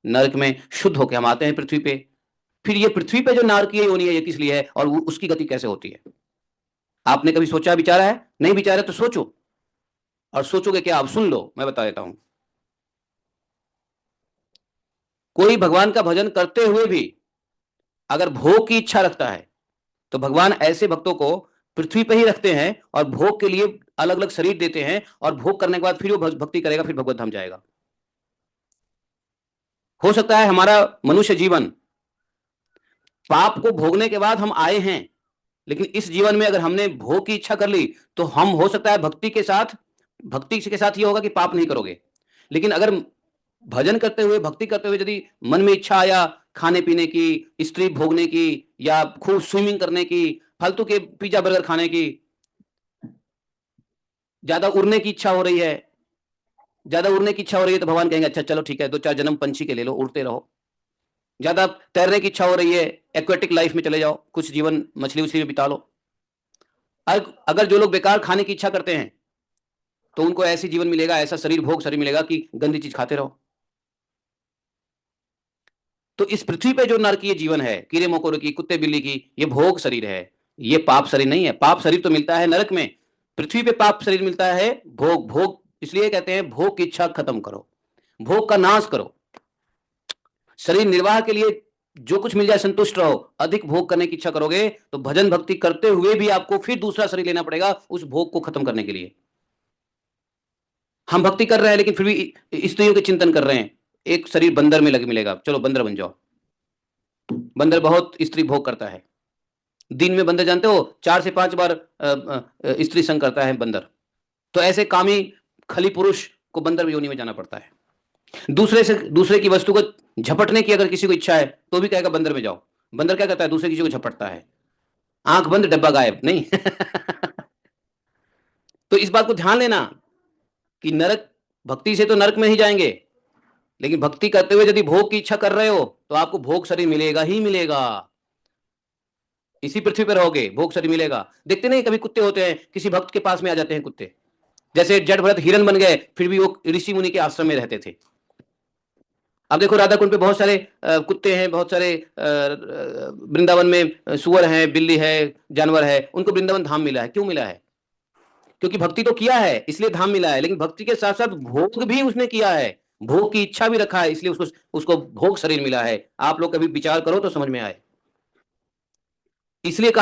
नरक में शुद्ध होकर हम आते हैं पृथ्वी पे। फिर ये पृथ्वी पे जो नारकीय योनि है ये किस लिए है और उसकी गति कैसे होती है? आपने कभी सोचा विचारा है? नहीं विचारा तो सोचो, और सोचोगे क्या? आप सुन लो, मैं बता देता हूं। कोई भगवान का भजन करते हुए भी अगर भोग की इच्छा रखता है तो भगवान ऐसे भक्तों को पृथ्वी पे ही रखते हैं और भोग के लिए अलग अलग शरीर देते हैं, और भोग करने के बाद फिर वो भक्ति करेगा, फिर भगवत धाम जाएगा। हो सकता है हमारा मनुष्य जीवन पाप को भोगने के बाद हम आए हैं, लेकिन इस जीवन में अगर हमने भोग की इच्छा कर ली तो हम, हो सकता है भक्ति के साथ ये होगा कि पाप नहीं करोगे। लेकिन अगर भजन करते हुए, भक्ति करते हुए यदि मन में इच्छा आया खाने पीने की, स्त्री भोगने की, या खूब स्विमिंग करने की, फालतू के पिज्जा बर्गर खाने की, ज्यादा उड़ने की इच्छा हो रही है, तो भगवान कहेंगे अच्छा चलो ठीक है, 2-4 जन्म पंछी के ले लो, उड़ते रहो। ज्यादा तैरने की इच्छा हो रही है, एक्वेटिक लाइफ में चले जाओ, कुछ जीवन मछली उछली में बिता लो। अगर जो लोग बेकार खाने की इच्छा करते हैं तो उनको ऐसी जीवन मिलेगा, ऐसा शरीर, भोग शरीर मिलेगा कि गंदी चीज खाते रहो। तो इस पृथ्वी पे जो नरकीय जीवन है, कीड़े मकोड़ों की, कुत्ते बिल्ली की, ये भोग शरीर है, ये पाप शरीर नहीं है। पाप शरीर तो मिलता है नरक में, पृथ्वी पे पाप शरीर मिलता है भोग। भोग इसलिए कहते हैं भोग की इच्छा खत्म करो, भोग का नाश करो, शरीर निर्वाह के लिए जो कुछ मिल जाए संतुष्ट रहो। अधिक भोग करने की इच्छा करोगे तो भजन भक्ति करते हुए भी आपको फिर दूसरा शरीर लेना पड़ेगा उस भोग को खत्म करने के लिए। हम भक्ति कर रहे हैं लेकिन फिर भी स्त्रियों के चिंतन कर रहे हैं, एक शरीर बंदर में लग मिलेगा, चलो बंदर बन जाओ। बंदर बहुत स्त्री भोग करता है, दिन में बंदर जानते हो 4 से 5 बार स्त्री संग करता है बंदर। तो ऐसे कामी खली पुरुष को बंदर योनि में जाना पड़ता है। दूसरे की वस्तु को झपटने की अगर किसी को इच्छा है तो भी कहेगा बंदर में जाओ। बंदर क्या करता है? दूसरे किसी को झपटता है, आंख बंद डब्बा गायब नहीं। तो इस बात को ध्यान लेना कि नरक, भक्ति से तो नरक में ही जाएंगे, लेकिन भक्ति करते हुए यदि भोग की इच्छा कर रहे हो तो आपको भोग शरीर मिलेगा ही मिलेगा। इसी पृथ्वी पर रहोगे, भोग शरीर मिलेगा। देखते नहीं कभी कुत्ते होते हैं, किसी भक्त के पास में आ जाते हैं कुत्ते, जैसे जड़ भरत हिरन बन गए, फिर भी वो ऋषि मुनि के आश्रम में रहते थे। अब देखो राधा कुंड पे बहुत सारे कुत्ते हैं, बहुत सारे वृंदावन में सुअर हैं, बिल्ली है, जानवर है, उनको वृंदावन धाम मिला है। क्यों मिला है? क्योंकि भक्ति तो किया है इसलिए धाम मिला है, लेकिन भक्ति के साथ साथ भोग भी उसने किया है, भोग की इच्छा भी रखा है, इसलिए उसको उसको भोग शरीर मिला है। आप लोग कभी विचार करो तो समझ में आए। इसलिए कहा